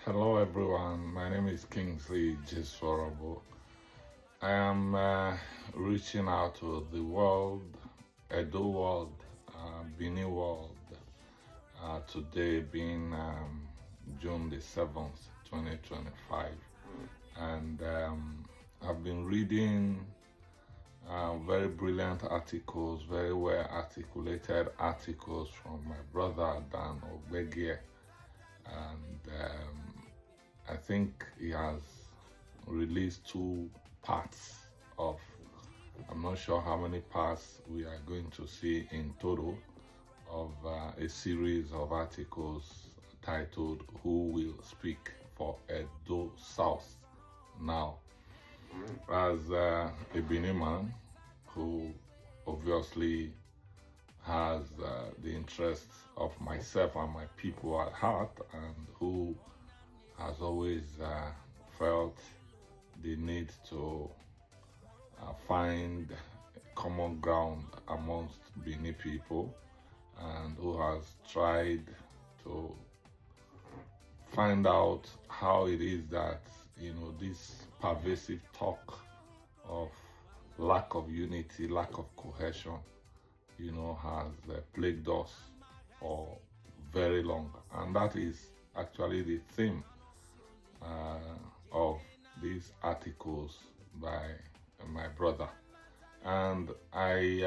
Hello everyone, my name is Kingsley Jesuorobo. I am reaching out to the world, Edo world, Benin world, today being June the 7th, 2025. And I've been reading very brilliant articles, very well articulated articles from my brother Dan Ogbegie. And I think he has released two parts of, I'm not sure how many parts we are going to see in total, of a series of articles titled Who Will Speak for Edo South Now. As a Benin man who obviously has the interests of myself and my people at heart, and who has always felt the need to find common ground amongst Benin people, and who has tried to find out how it is that, this pervasive talk of lack of unity, lack of cohesion, has plagued us for very long. And that is actually the theme of these articles by my brother. And I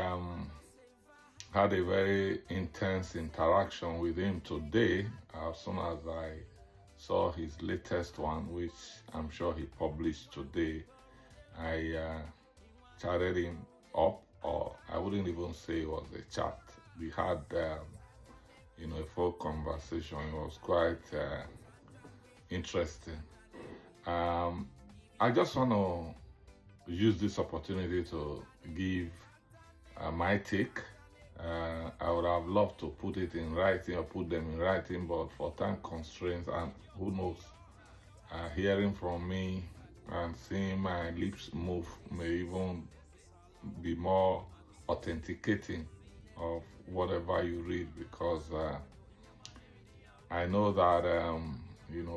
had a very intense interaction with him today as soon as I saw his latest one, which I'm sure he published today. I chatted him up, or I wouldn't even say it was a chat. We had, a full conversation. It was quite interesting. I just want to use this opportunity to give my take. I would have loved to put it in writing or put them in writing, but for time constraints and who knows, hearing from me and seeing my lips move may even be more authenticating of whatever you read, because I know that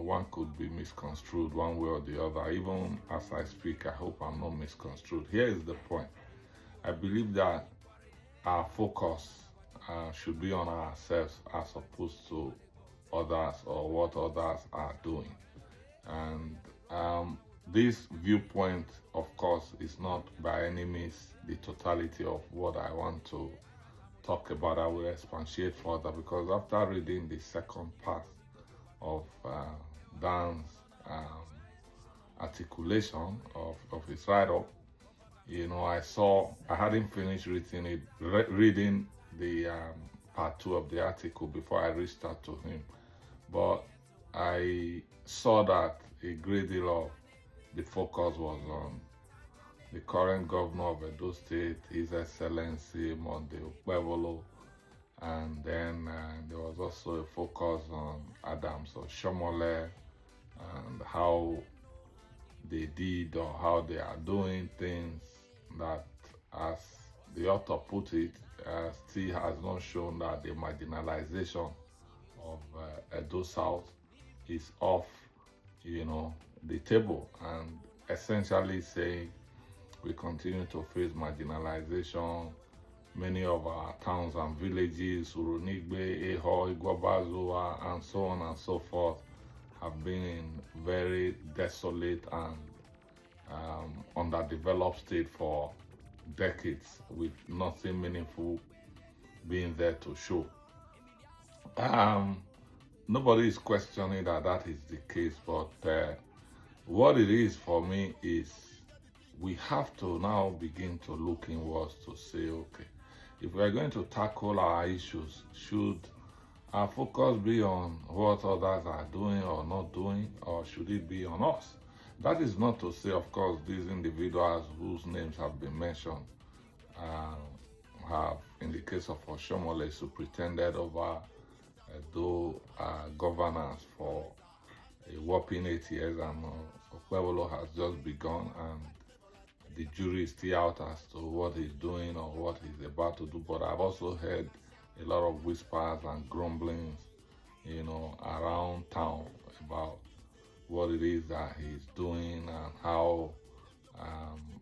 one could be misconstrued one way or the other. Even as I speak, I hope I'm not misconstrued. Here is the point. I believe that our focus should be on ourselves as opposed to others or what others are doing. And this viewpoint, of course, is not by any means the totality of what I want to talk about. I will expatiate further, because after reading the second part of Dan's articulation of his write-up, I hadn't finished reading the part two of the article before I reached out to him. But I saw that a great deal of the focus was on the current governor of Edo State, His Excellency Monday Okpebholo, and then there was also a focus on Adams Oshomole and how they did or how they are doing things that, as the author put it, still has not shown that the marginalization of Edo South is off, the table, and essentially saying we continue to face marginalization. Many of our towns and villages, Urunigbe, Eho, Igwabazua, and so on and so forth, have been in very desolate and underdeveloped state for decades, with nothing meaningful being there to show. Nobody is questioning that is the case, but what it is for me is we have to now begin to look inwards to say, okay, if we are going to tackle our issues, should our focus be on what others are doing or not doing, or should it be on us? That is not to say, of course, these individuals whose names have been mentioned have, in the case of Oshomole, pretended over Edo governance for a whopping 8 years, and Okpebholo has just begun, and the jury is still out as to what he's doing or what he's about to do. But I've also heard a lot of whispers and grumblings, around town about what it is that he's doing and how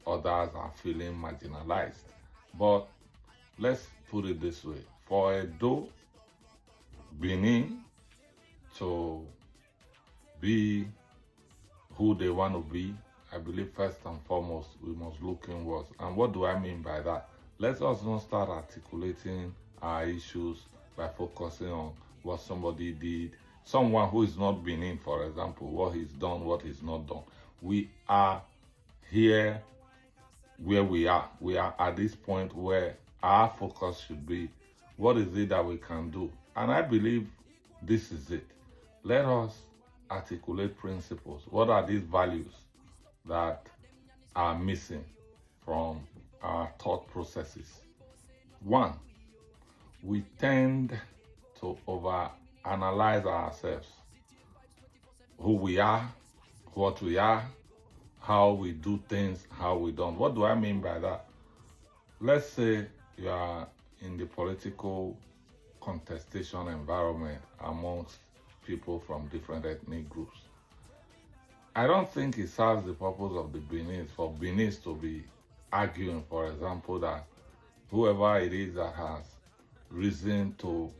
others are feeling marginalized. But let's put it this way. For Edo, Benin to be who they want to be, I believe first and foremost, we must look inwards. And what do I mean by that? Let us not start articulating our issues by focusing on what somebody did. Someone who is not Benin, for example, what he's done, what he's not done. We are here where we are. We are at this point where our focus should be, what is it that we can do? And I believe this is it. Let us articulate principles. What are these values that are missing from our thought processes? One, we tend to overanalyze ourselves. Who we are, what we are, how we do things, how we don't. What do I mean by that? Let's say you are in the political contestation environment amongst people from different ethnic groups. I don't think it serves the purpose of the Benin for Benin to be arguing, for example, that whoever it is that has risen to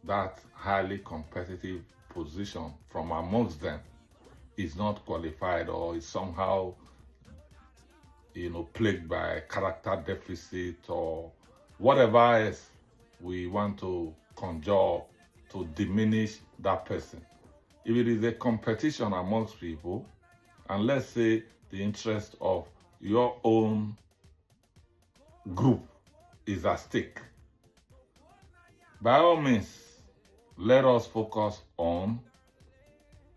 that highly competitive position from amongst them is not qualified or is somehow, plagued by character deficit or whatever else we want to conjure to diminish that person. If it is a competition amongst people, and let's say the interest of your own group is at stake, by all means, let us focus on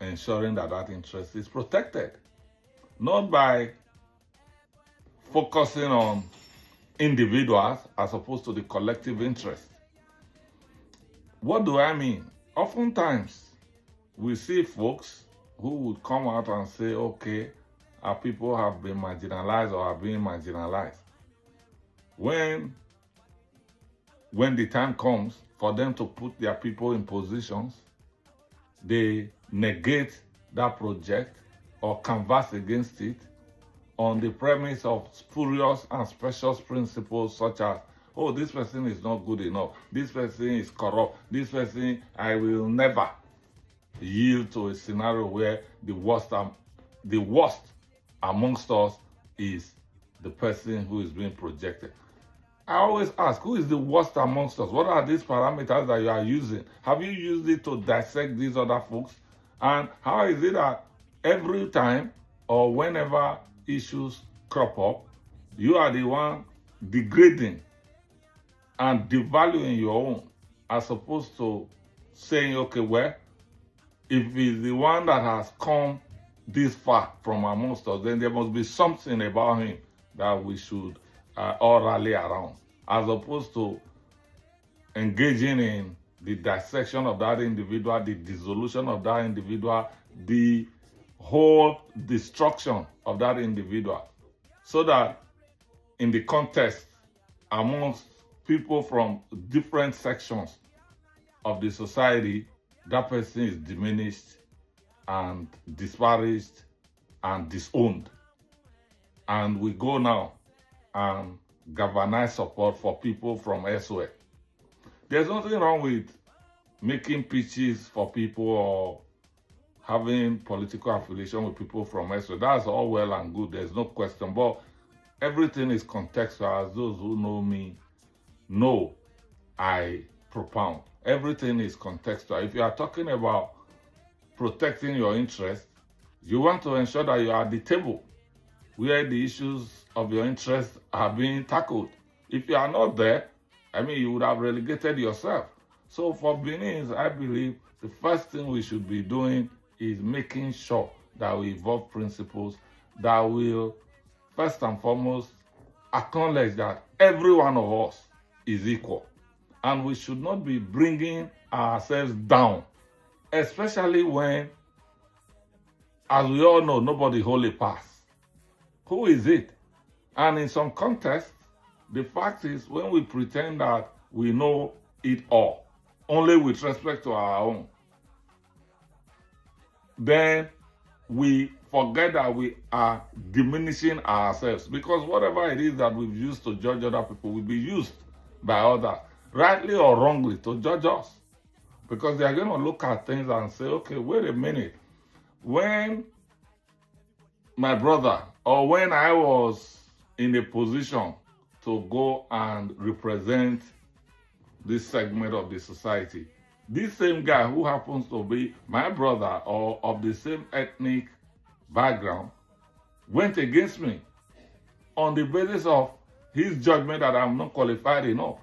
ensuring that that interest is protected, not by focusing on individuals as opposed to the collective interest. What do I mean? Oftentimes, we see folks who would come out and say, okay, our people have been marginalized or are being marginalized. When the time comes for them to put their people in positions, they negate that project or canvass against it on the premise of spurious and specious principles such as, oh, this person is not good enough, this person is corrupt, this person, I will never yield to a scenario where the worst amongst us is the person who is being projected. I always ask, who is the worst amongst us? What are these parameters that you are using? Have you used it to dissect these other folks? And how is it that every time or whenever issues crop up, you are the one degrading and devaluing your own, as opposed to saying, okay, well, if he's the one that has come this far from amongst us, then there must be something about him that we should all rally around, as opposed to engaging in the dissection of that individual, the dissolution of that individual, the whole destruction of that individual, so that in the contest amongst people from different sections of the society, that person is diminished and disparaged and disowned. And we go now and galvanize support for people from elsewhere. There's nothing wrong with making pitches for people or having political affiliation with people from elsewhere. That's all well and good. There's no question. But everything is contextual. As those who know me know, I propound. Everything is contextual. If you are talking about protecting your interest, you want to ensure that you are at the table where the issues of your interest are being tackled. If you are not there, you would have relegated yourself. So for Benin, I believe the first thing we should be doing is making sure that we evolve principles that will, first and foremost, acknowledge that every one of us is equal. And we should not be bringing ourselves down, especially when, as we all know, nobody holds a pass. Who is it? And in some contexts, the fact is, when we pretend that we know it all, only with respect to our own, then we forget that we are diminishing ourselves, because whatever it is that we've used to judge other people will be used by others, rightly or wrongly, to judge us. Because they are going to look at things and say, okay, wait a minute. When my brother, or when I was in a position to go and represent this segment of the society, this same guy who happens to be my brother or of the same ethnic background went against me on the basis of his judgment that I'm not qualified enough.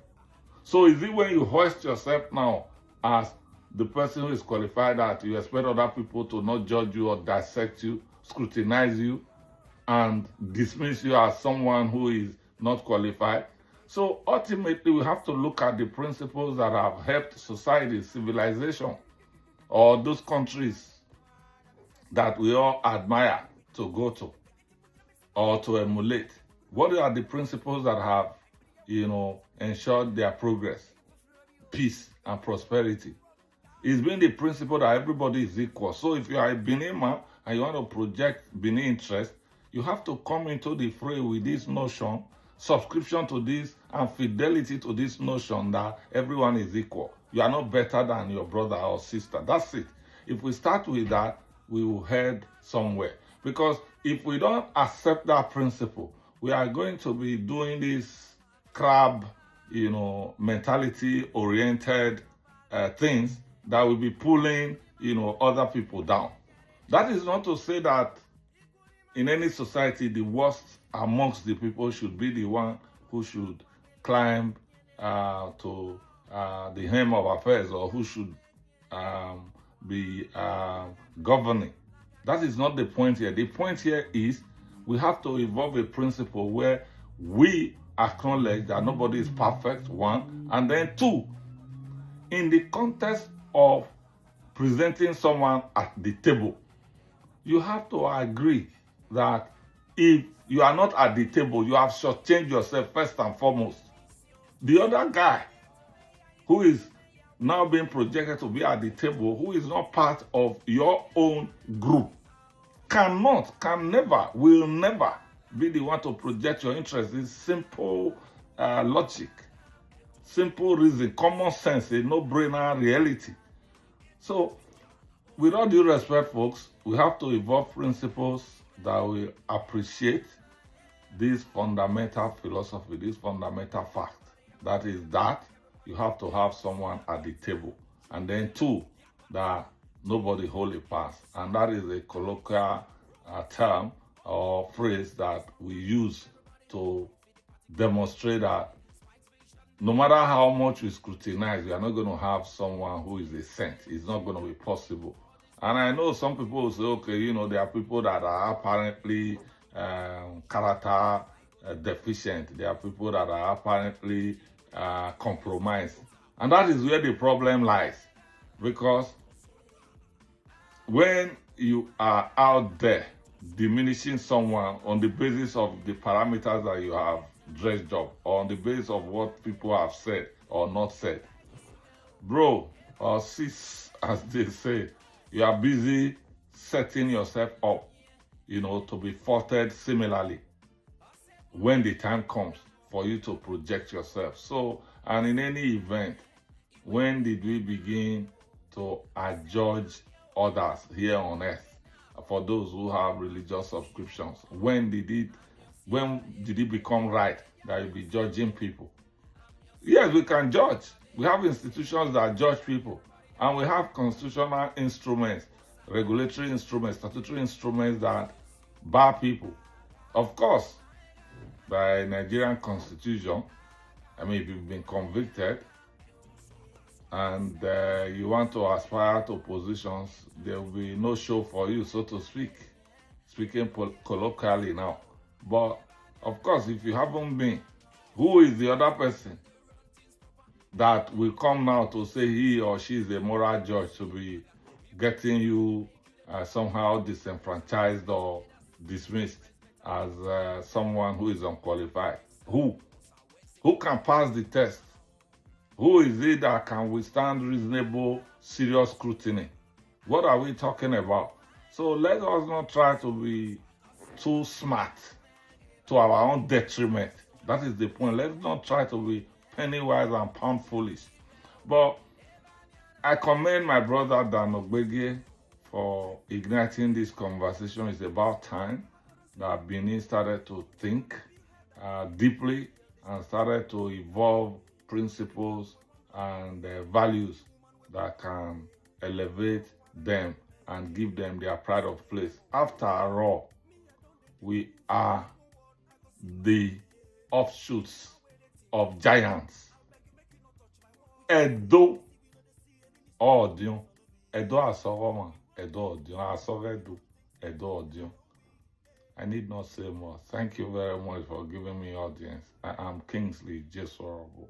So is it when you hoist yourself now as the person who is qualified that you expect other people to not judge you or dissect you, scrutinize you, and dismiss you as someone who is not qualified? So ultimately, we have to look at the principles that have helped society, civilization, or those countries that we all admire to go to or to emulate. What are the principles that have, ensured their progress, peace, and prosperity? It's been the principle that everybody is equal. So if you are a Benin man and you want to project Benin interest, you have to come into the fray with this notion, subscription to this, and fidelity to this notion that everyone is equal. You are not better than your brother or sister. That's it. If we start with that, we will head somewhere. Because if we don't accept that principle, we are going to be doing this crab, mentality-oriented things that will be pulling, other people down. That is not to say that in any society, the worst amongst the people should be the one who should climb to the hem of affairs, or who should be governing. That is not the point here. The point here is we have to evolve a principle where we acknowledge that nobody is perfect, one, and then two, in the context of presenting someone at the table, you have to agree that if you are not at the table, you have shortchanged yourself first and foremost. The other guy who is now being projected to be at the table, who is not part of your own group, can never, will never be the one to project your interest. It's simple logic, simple reason, common sense, a no-brainer reality. So, with all due respect, folks, we have to evolve principles that will appreciate this fundamental philosophy, this fundamental fact. That is that you have to have someone at the table. And then two, that nobody hold a pass. And that is a colloquial term or phrase that we use to demonstrate that no matter how much we scrutinize, we are not going to have someone who is a saint. It's not going to be possible. And I know some people will say, okay, there are people that are apparently character deficient. There are people that are apparently compromised. And that is where the problem lies. Because when you are out there diminishing someone on the basis of the parameters that you have dressed up, or on the basis of what people have said or not said, bro or sis, as they say, you are busy setting yourself up, to be faulted similarly when the time comes for you to project yourself. So, and in any event, when did we begin to adjudge others here on earth? For those who have religious subscriptions, when did it become right that you be judging people? Yes, we can judge. We have institutions that judge people, and we have constitutional instruments, regulatory instruments, statutory instruments that bar people. Of course, by Nigerian constitution, if you've been convicted and you want to aspire to positions, there will be no show for you, so to speak, speaking colloquially now. But of course, if you haven't been, who is the other person that will come now to say he or she is a moral judge to be getting you somehow disenfranchised or dismissed as someone who is unqualified? Who can pass the test? Who is it that can withstand reasonable, serious scrutiny? What are we talking about? So let us not try to be too smart to our own detriment. That is the point. Let's not try to be penny wise and pound foolish. But I commend my brother Dan Ogbege for igniting this conversation. It's about time that Benin started to think deeply and started to evolve principles and values that can elevate them and give them their pride of place. After all, we are the offshoots of giants. Edo Odion, Edo Asoroma, Edo Odion, Asoredo, Edo Odion. I need not say more. Thank you very much for giving me audience. I am Kingsley Jesuorobo.